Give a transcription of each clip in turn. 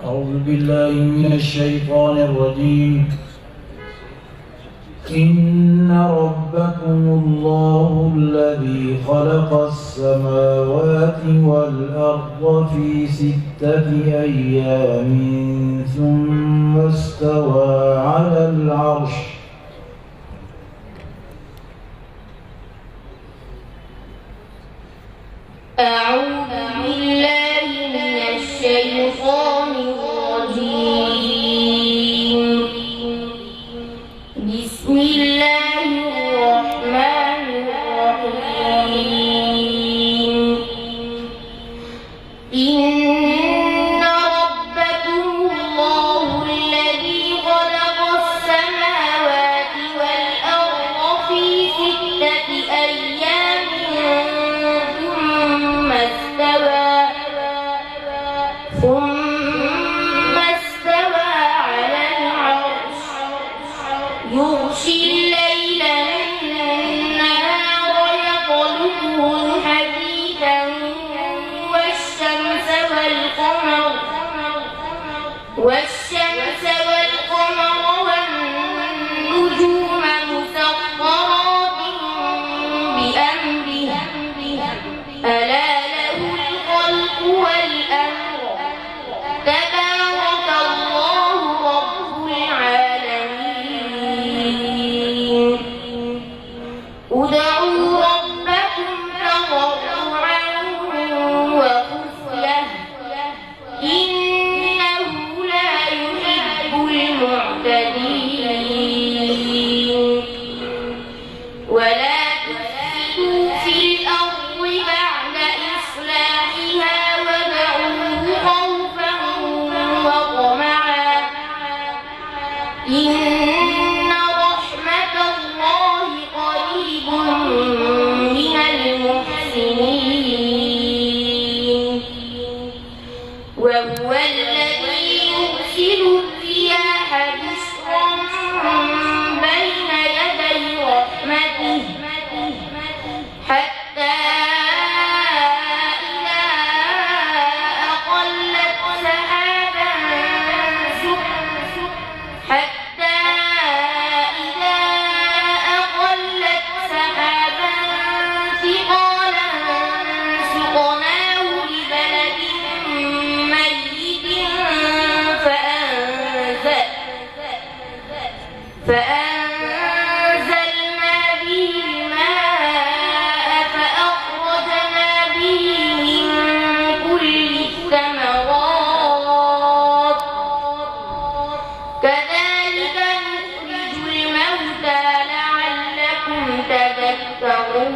أعوذ بالله من الشيطان الرجيم. إن ربكم الله الذي خلق السماوات والأرض في 6 أيام ثم استوى على العرش. أعوذ بالله من الشيطان الرجيم. بسم الله الرحمن الرحيم. إن ربكم الله الذي خلق السماوات والأرض في 6 أيام ثم استوى على العرش يغشي الليل النهار يطلبه حثيثا والشمس والقمر والنجوم مسخرات بأمره ألا له الخلق والأمر تبارك الله رب العالمين. ادعوا ربكم تضرعا وخفية إنه لا يحب المعتدين. ولا تفسدوا في الأرض بعد إصلاحها وادعوه خوفا وطمعا إن رحمة الله قريب من المحسنين. وهو الذي يرسل الرياح بشرا بين يدي رحمته حتى إذا أقلت سحابا ثقالا سقناه لبلد ميت فأنزلنا به الماء فأخرجنا به من كل الثمرات كذلك نخرج الموتى لعلكم تذكرون.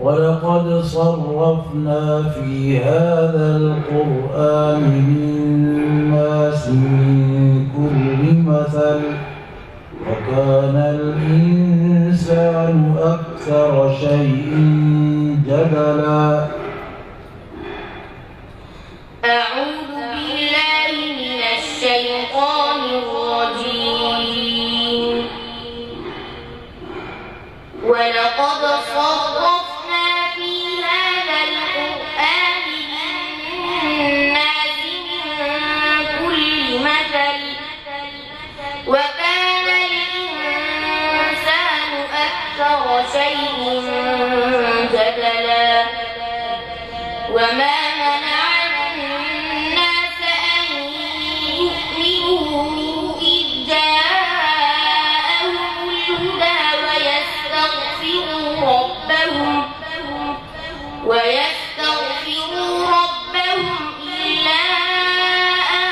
ولقد صرفنا في هذا القرآن للناس من كل مثل وكان الإنسان أكثر شيء جدلا. أعوذ بالله من الشيطان الرجيم. ولقد صرفنا في هذا القرآن للناس من كل مثل وكان الإنسان أكثر شيء جدلا. وما منع الناس أن يؤمنوا إذ جاءهم الهدى ويستغفروا ربهم إلا أن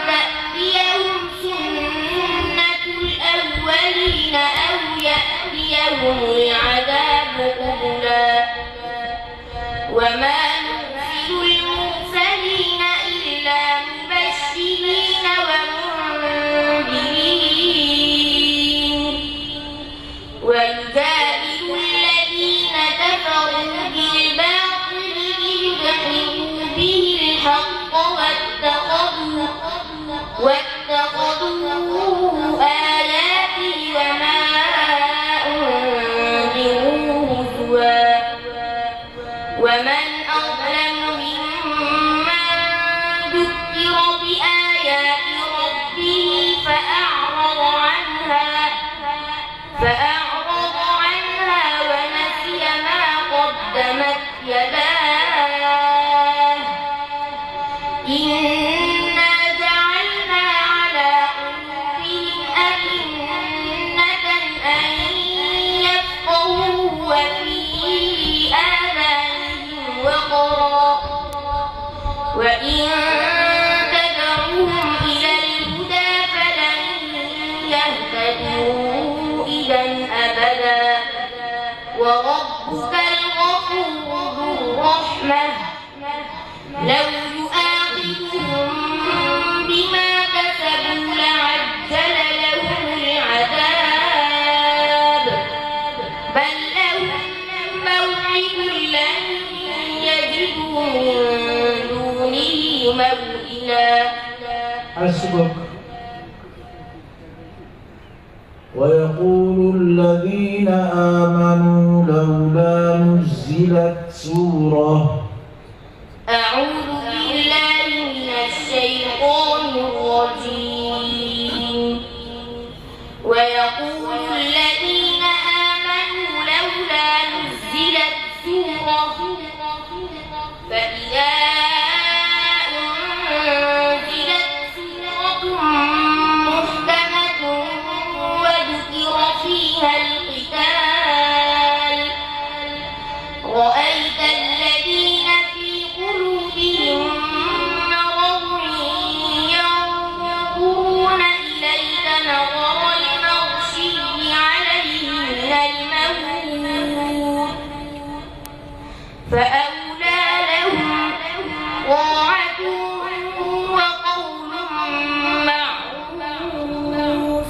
تأتيهم سنة الأولين أو يأتيهم العذاب قبلا. وما نرسل المرسلين إلا مبشرين ومنذرين ويجادل الذين يداه إنا جعلنا على قلوبهم أكنة أن يفقهوه وفي آذانهم وقرا وإن تدعوهم إلى الهدى فلن يهتدوا إذا أبدا وربك الغفور ذو الرحمة لو يؤاخذهم بما كسبوا لعجل لهم العذاب بل لهم موعد لن يجدوا من دونه موئلا. حسبك. ويقول الذين آمنوا لولا نزلت سورة. أعوذ بالله من الشيطان الرجيم. ويقول الذين آمنوا لولا نزلت سورة فإذا أنزلت سورة محكمة وذكر فيها القتال رأيت الذين في قلوبهم مرض ينظرون إليك نظر المغشي عليه من الموت فأولى لهم طاعة وقول معروف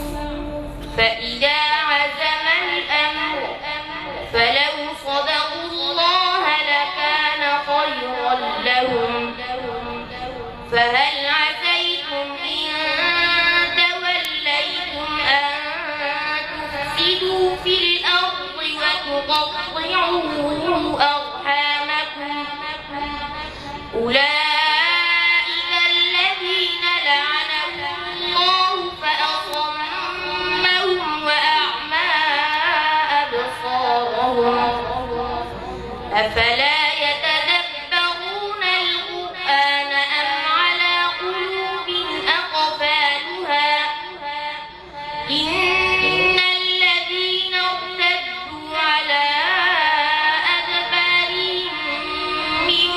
فإذا عزم الأمر فلو صدقوا الله لكان خيرا لهم فهل عسيتم إن توليتم أن تفسدوا في الأرض وتقطعوا أرحامكم أولئك الذين لعنهم الله فأصمهم وأعمى أبصارهم أفلا يتدبرون القرآن أم على قلوب أقفالها إن الذين ارتدوا على أدبارهم من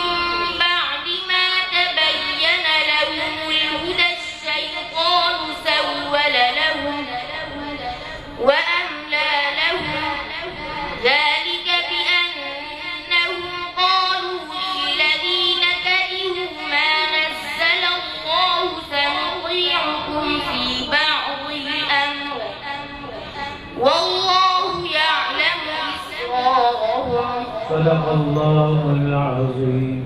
بعد ما تبين لهم الهدى الشيطان سول لهم وأملى لهم ذلك بأنهم قالوا للذين كرهوا ما نزل الله سنطيعكم في بعض الأمر والله يعلم إسرارهم. صدق الله العظيم.